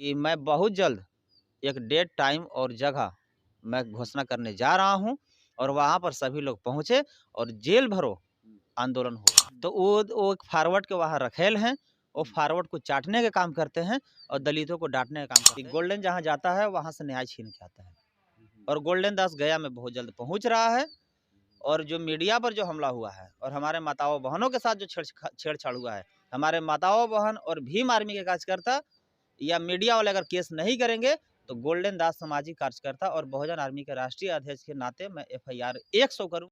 कि मैं बहुत जल्द एक डेट, टाइम और जगह मैं घोषणा करने जा रहा हूँ और वहाँ पर सभी लोग पहुँचे और जेल भरो आंदोलन हुआ। तो वो एक फॉरवर्ड के वहाँ रखेल हैं, वो फॉरवर्ड को चाटने का काम करते हैं और दलितों को डाँटने का काम करते हैं। गोल्डन जहाँ जाता है वहाँ से न्याय छीन के आता है और गोल्डन दास गया में बहुत जल्द पहुँच रहा है। और जो मीडिया पर जो हमला हुआ है और हमारे माताओं बहनों के साथ जो छेड़छाड़ हुआ है, हमारे माताओं बहन और भीम आर्मी के कार्यकर्ता या मीडिया वाले अगर केस नहीं करेंगे तो गोल्डन दास सामाजिक कार्यकर्ता और बहुजन आर्मी के राष्ट्रीय अध्यक्ष के नाते मैं एफआईआर 100 करूँ।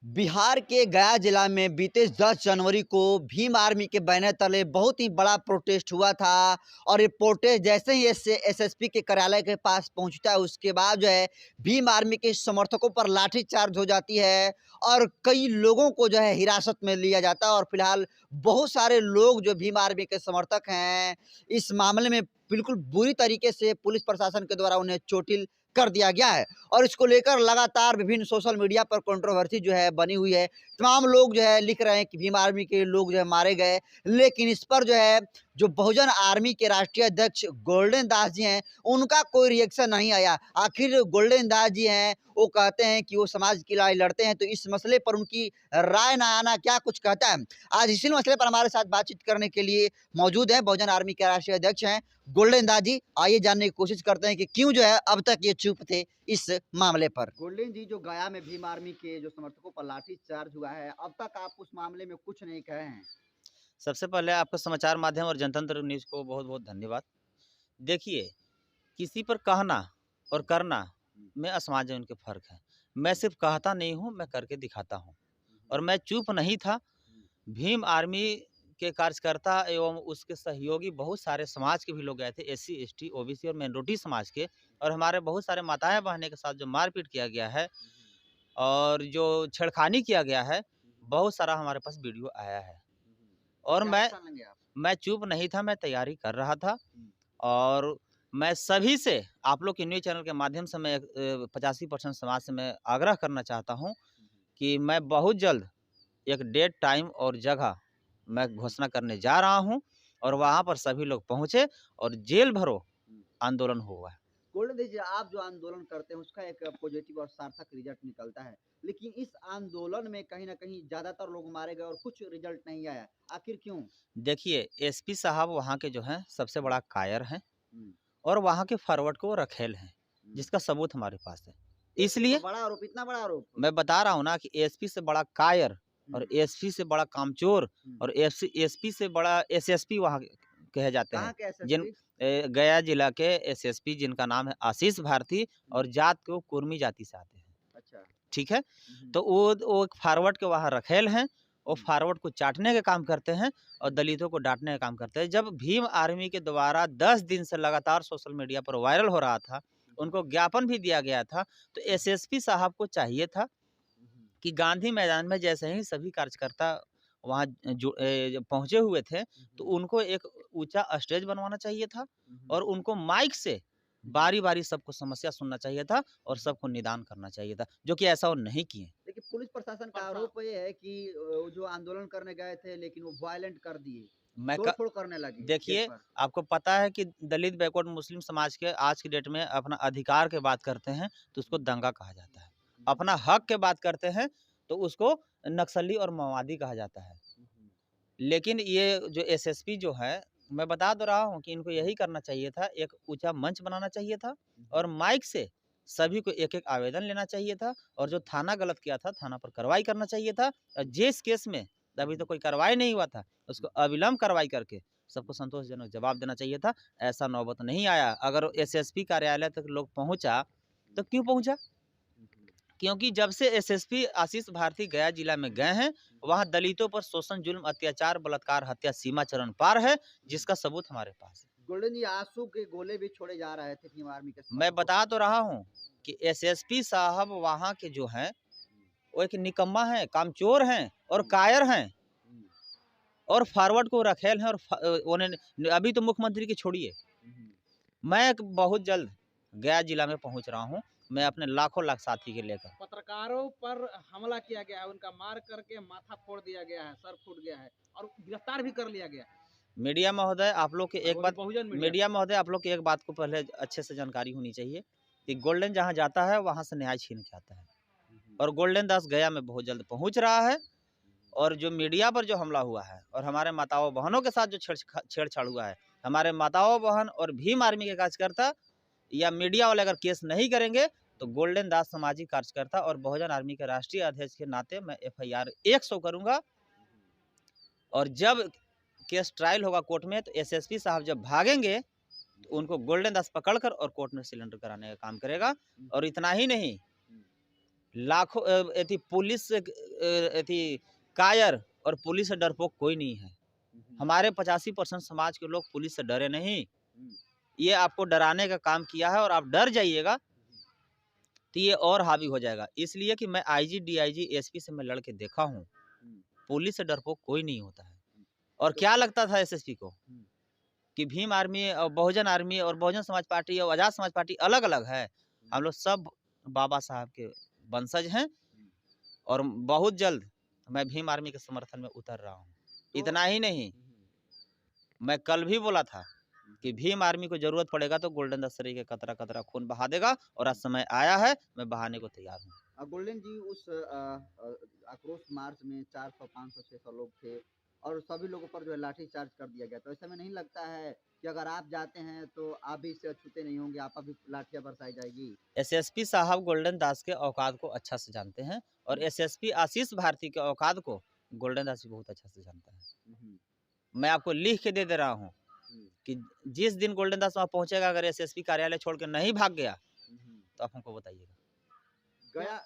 बिहार के गया जिला में बीते 10 जनवरी को भीम आर्मी के बैनर तले बहुत ही बड़ा प्रोटेस्ट हुआ था और ये प्रोटेस्ट जैसे ही एसएसपी के कार्यालय के पास पहुंचता है उसके बाद जो है भीम आर्मी के समर्थकों पर लाठीचार्ज हो जाती है और कई लोगों को जो है हिरासत में लिया जाता है और फिलहाल बहुत सारे लोग जो भीम आर्मी के समर्थक हैं इस मामले में बिल्कुल बुरी तरीके से पुलिस प्रशासन के द्वारा उन्हें चोटिल कर दिया गया है और इसको लेकर लगातार विभिन्न सोशल मीडिया पर कंट्रोवर्सी जो है बनी हुई है। तमाम लोग जो है लिख रहे हैं कि भीम आर्मी के लोग जो है मारे गए, लेकिन इस पर जो है जो बहुजन आर्मी के राष्ट्रीय अध्यक्ष गोल्डन दास जी हैं उनका कोई रिएक्शन नहीं आया। आखिर गोल्डन दास जी हैं वो कहते हैं कि वो समाज की लड़ाई लड़ते हैं, तो इस मसले पर उनकी राय ना आना क्या कुछ कहता है। आज इसी मसले पर हमारे साथ बातचीत करने के लिए मौजूद है बहुजन आर्मी के राष्ट्रीय अध्यक्ष हैं गोल्डन दास जी। आइए जानने की कोशिश करते हैं कि क्यों जो है अब तक ये चुप थे इस मामले पर। गोल्डन जी, जो गया में भीम आर्मी के जो समर्थकों पर लाठी चार्ज हुआ है, अब तक आप उस मामले में कुछ नहीं कहे हैं। सबसे पहले आपका समाचार माध्यम और जनतंत्र न्यूज़ को बहुत-बहुत धन्यवाद। देखिए, किसी पर कहना और करना में असमाज है, उनके फ़र्क है। मैं सिर्फ़ कहता नहीं हूँ, मैं करके दिखाता हूँ और मैं चुप नहीं था। भीम आर्मी के कार्यकर्ता एवं उसके सहयोगी बहुत सारे समाज के भी लोग गए थे, एससी, एसटी, ओबीसी और माइनॉरिटी समाज के, और हमारे बहुत सारे माताएँ-बहनें के साथ जो मारपीट किया गया है और जो छेड़खानी किया गया है, बहुत सारा हमारे पास वीडियो आया है। और मैं चुप नहीं था, मैं तैयारी कर रहा था और मैं सभी से, आप लोग के न्यूज़ चैनल के माध्यम से मैं 85% समाज से मैं आग्रह करना चाहता हूँ कि मैं बहुत जल्द एक डेट, टाइम और जगह मैं घोषणा करने जा रहा हूँ और वहाँ पर सभी लोग पहुँचे और जेल भरो आंदोलन हुआ है। गोल्डन जी, आप जो आंदोलन करते हैं उसका एक पॉजिटिव और सार्थक रिजल्ट निकलता है, लेकिन इस आंदोलन में कहीं ना कहीं ज्यादातर लोग मारे गए और कुछ रिजल्ट नहीं आया। आखिर क्यों? देखिए, एसपी साहब वहाँ के जो हैं सबसे बड़ा कायर हैं हम्म, और वहाँ के फॉरवर्ड को रखेल हैं, जिसका सबूत हमारे पास है। इसलिए बड़ा आरोप, इतना बड़ा आरोप। मैं बता रहा हूँ ना कि एसपी से बड़ा कायर और हम्म, एसपी से बड़ा कामचोर और एसपी से बड़ा एसएसपी वहाँ कहे जाते हैं। कहाँ के जिन एसएसपी? गया जिला के एसएसपी जिनका नाम है आशीष भारती और जात को कुर्मी जाति से आते हैं। अच्छा। ठीक है? तो वो एक फॉरवर्ड के वहाँ रखेल हैं, वो फॉरवर्ड को चाटने का काम करते हैं और दलितों को डाँटने का काम करते हैं। जब भीम आर्मी के द्वारा 10 दिन से लगातार सोशल मीडिया पर वायरल हो रहा था, उनको ज्ञापन भी दिया गया था, तो एसएसपी साहब को चाहिए था कि गांधी मैदान में जैसे ही सभी कार्यकर्ता वहाँ पहुँचे हुए थे, तो उनको एक ऊँचा स्टेज बनवाना चाहिए था और उनको माइक से बारी-बारी सबको समस्या सुनना चाहिए था और सबको निदान करना चाहिए था, जो कि ऐसा वो नहीं किए। लेकिन पुलिस प्रशासन का आरोप ये है कि जो आंदोलन करने गए थे लेकिन वो वायलेंट कर दिए, मैं क तोड़-फोड़ करने लगे गेट देखिए, पर। आपको पता है कि दलित बैकवर्ड मुस्लिम समाज के आज की डेट में अपना अधिकार की बात करते हैं, तो उसको दंगा कहा जाता है। अपना हक की बात करते हैं, तो उसको नक्सली और माओवादी कहा जाता है। लेकिन ये जो एसएसपी जो है, मैं बता तो रहा हूँ कि इनको यही करना चाहिए था, एक ऊँचा मंच बनाना चाहिए था और माइक से सभी को एक-एक आवेदन लेना चाहिए था और जो थाना गलत किया था, थाना पर कार्रवाई करना चाहिए था और जिस केस में अभी तो कोई कार्रवाई नहीं हुआ था, उसको अविलंब कार्रवाई करके सबको संतोषजनक जवाब देना चाहिए था। ऐसा नौबत नहीं आया। अगर एसएसपी कार्यालय तक लोग पहुँचा, तो क्यों पहुँचा? क्योंकि जब से एसएसपी आशीष भारती गया जिला में गए हैं, वहाँ दलितों पर शोषण, जुल्म, अत्याचार, बलात्कार, हत्या सीमा चरण पार है, जिसका सबूत हमारे पास है। गोल्डन जी, आंसू के गोले भी छोड़े जा रहे थे भीम आर्मी के मैं समर्थकों बता पर। तो रहा हूँ कि एसएसपी साहब वहाँ के जो हैं, वो एक निकम्मा हैं, कामचोर हैं और कायर हैं और फॉरवर्ड को रखेल हैं और उन्हें अभी तो मुख्यमंत्री की छोड़िए, मैं एक बहुत जल्द गया जिला में पहुँच रहा हूँ, मैं अपने लाखों लाख साथी के लेकर। पत्रकारों पर हमला किया गया है, उनका मार करके माथा फोड़ दिया गया है, सर फूट गया है और गिरफ्तार भी कर लिया गया है। मीडिया महोदय आप लोग के एक बात बहुजन मीडिया महोदय आप लोग की एक बात को पहले अच्छे से जानकारी होनी चाहिए कि गोल्डन जहाँ जाता है वहाँ से न्याय छीन के आता है, और गोल्डन दास गया में बहुत जल्द पहुँच रहा है। और जो मीडिया पर जो हमला हुआ है और हमारे माताओं बहनों के साथ जो छेड़छाड़ हुआ है, हमारे माताओं बहन और भीम आर्मी के कार्यकर्ता या मीडिया वाले अगर केस नहीं करेंगे तो गोल्डन दास सामाजिक कार्यकर्ता और बहुजन आर्मी के राष्ट्रीय अध्यक्ष के नाते मैं FIR 100 करूंगा। और जब केस ट्रायल होगा कोर्ट में तो SSP साहब जब भागेंगे तो उनको गोल्डन दास पकड़कर और कोर्ट में सिलेंडर कराने का काम करेगा। और इतना ही नहीं, लाखों पुलिस कायर और पुलिस से डरपोक कोई नहीं है। हमारे 85% समाज के लोग पुलिस से डरे नहीं। ये आपको डराने का काम किया है और आप डर जाइएगा तो ये और हावी हो जाएगा। इसलिए कि मैं IG DIG SP से मैं लड़के देखा हूँ, पुलिस से डरपोक कोई नहीं होता है। और क्या लगता था SSP को कि भीम आर्मी और बहुजन आर्मी और बहुजन समाज पार्टी और आजाद समाज पार्टी अलग अलग है। हम लोग सब बाबा साहब के वंशज हैं और बहुत जल्द मैं भीम आर्मी के समर्थन में उतर रहा हूँ। इतना ही नहीं, मैं कल भी बोला था कि भीम आर्मी को जरूरत पड़ेगा तो गोल्डन दास सरी के कतरा कतरा खून बहा देगा, और आज समय आया है, मैं बहाने को तैयार हूँ। गोल्डन जी, उस आक्रोश मार्च में 400, 500, 600 लोग थे और सभी लोगों पर जो है लाठी चार्ज कर दिया गया। तो ऐसे में नहीं लगता है कि अगर आप जाते हैं तो आप भी इससे अछूते नहीं होंगे, आप भी लाठियां बरसाई जाएगी? SSP साहब गोल्डन दास के औकात को अच्छा से जानते हैं और SSP आशीष भारती के औकात को गोल्डन दास भी बहुत अच्छा से जानता है। मैं आपको लिख के दे रहा हूँ कि जिस दिन गोल्डन दास वहाँ पहुंचेगा, अगर SSP कार्यालय छोड़ के नहीं भाग गया तो आप हमको बताइएगा। गया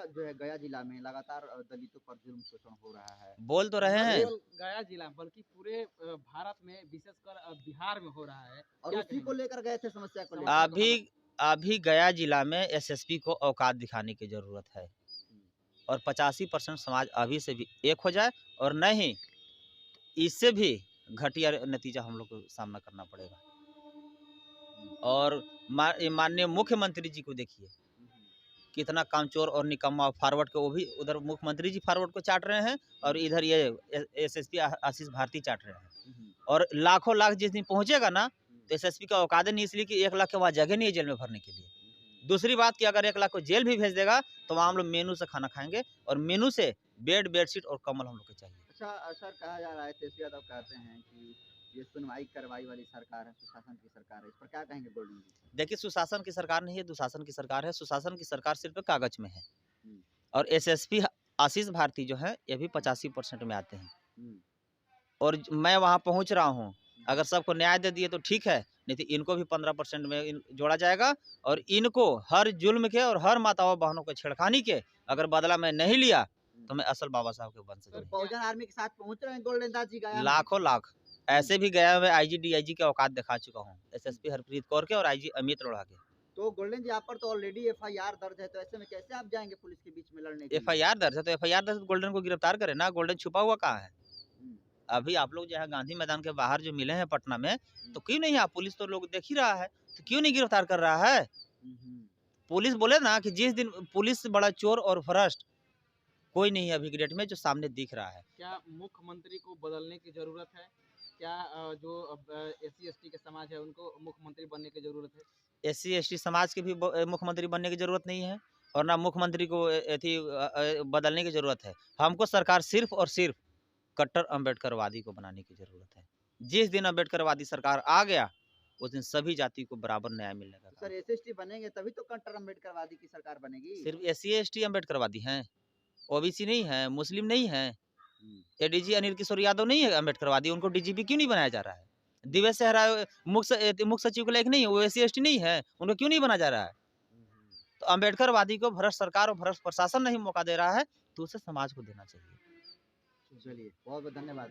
जो है, गया जिला में लगातार दलितों पर जुल्म शोषण हो रहा है। बोल तो रहे हैं, गया जिला बल्कि पूरे भारत में विशेषकर बिहार में हो रहा है। और उसी को लेकर गए थे, समस्या को लेकर। अभी गया जिला में SSP को औकात दिखाने की जरूरत है और 85% समाज अभी से भी एक हो जाए, और नहीं इससे भी घटिया नतीजा हम लोग को सामना करना पड़ेगा। और माननीय मुख्यमंत्री जी को देखिए कितना कामचोर और निकम्मा फॉरवर्ड को, वो भी उधर मुख्यमंत्री जी फॉरवर्ड को चाट रहे हैं और इधर ये SSP आशीष भारती चाट रहे हैं। और लाखों लाख जिस दिन पहुंचेगा ना तो SSP का औकात नहीं, इसलिए कि 1 लाख के वहाँ जगह नहीं है जेल में भरने के लिए। दूसरी बात कि अगर 1 लाख को जेल भी भेज देगा तो वहाँ हम लोग मेनू से खाना खाएंगे, और मेनू से बेड बेडशीट और कम्बल हम लोग को चाहिए। अच्छा सर, कहा जा रहा है, तेजस्वी यादव कहते हैं कि ये सुनवाई करवाई वाली सरकार है, सुशासन की सरकार है। इस पर क्या कहेंगे गोल्डन जी? देखिए, सुशासन की सरकार नहीं है, दुशासन की सरकार है। सुशासन की सरकार सिर्फ कागज में है, और SSP आशीष भारती जो है ये भी 85% में आते हैं। और मैं वहाँ पहुँच रहा हूँ, अगर सबको न्याय दे दिए तो ठीक है, नहीं तो इनको भी 15% में जोड़ा जाएगा। और इनको हर जुल्म के और हर माताओं बहनों के छेड़खानी के अगर बदला मैं नहीं लिया तो मैं असल बाबा साहब के वंशज हूँ। बहुजन आर्मी के साथ पहुंच रहे हैं गोल्डन दास जी गया में? लाखों लाख ऐसे भी गया मैं IG DIG के औकात दिखा चुका हूँ, SSP हरप्रीत कौर के और IG अमित लोढ़ा के। तो गोल्डन जी, आप पर तो ऑलरेडी FIR दर्ज है, तो ऐसे में कैसे आप जाएंगे पुलिस के बीच में लड़ने के लिए? FIR दर्ज है तो FIR दर्ज तो गोल्डन को गिरफ्तार करे ना। गोल्डन छुपा हुआ कहाँ है? अभी आप लोग जो है गांधी मैदान के बाहर जो मिले हैं पटना में, तो क्यों नहीं, आप पुलिस तो लोग देख ही रहा है, तो क्यों नहीं गिरफ्तार कर रहा है? पुलिस बोले ना कि जिस दिन पुलिस से बड़ा चोर और भ्रष्ट कोई नहीं है अभी ग्रेड में जो सामने दिख रहा है। क्या मुख्यमंत्री को बदलने की जरूरत है? क्या जो SC ST के समाज है उनको मुख्यमंत्री बनने की जरूरत है? SC ST समाज के भी मुख्यमंत्री बनने की जरूरत नहीं है, और ना मुख्यमंत्री को बदलने की जरूरत है। हमको सरकार सिर्फ और सिर्फ कट्टर अम्बेडकरवादी को बनाने की जरूरत है। जिस दिन अम्बेडकरवादी सरकार आ गया उस दिन सभी जाति को बराबर न्याय मिलने का। सर, SC ST बनेंगे तभी तो कट्टर अम्बेडकरवादी की सरकार बनेगी। सिर्फ SC ST अम्बेडकरवादी हैं, OBC नहीं है, मुस्लिम नहीं है। ADG अनिल किशोर यादव नहीं है अम्बेडकरवादी, उनको DGP क्यों नहीं बनाया जा रहा है? दिवेश सहरा मुख्य सचिव के लायक नहीं है, वो SC ST नहीं है, उनको क्यों नहीं बना जा रहा है? तो अम्बेडकरवादी को भ्रष्ट सरकार और भ्रष्ट प्रशासन नहीं मौका दे रहा है, तो उसे समाज को देना चाहिए। चलिए, बहुत बहुत धन्यवाद।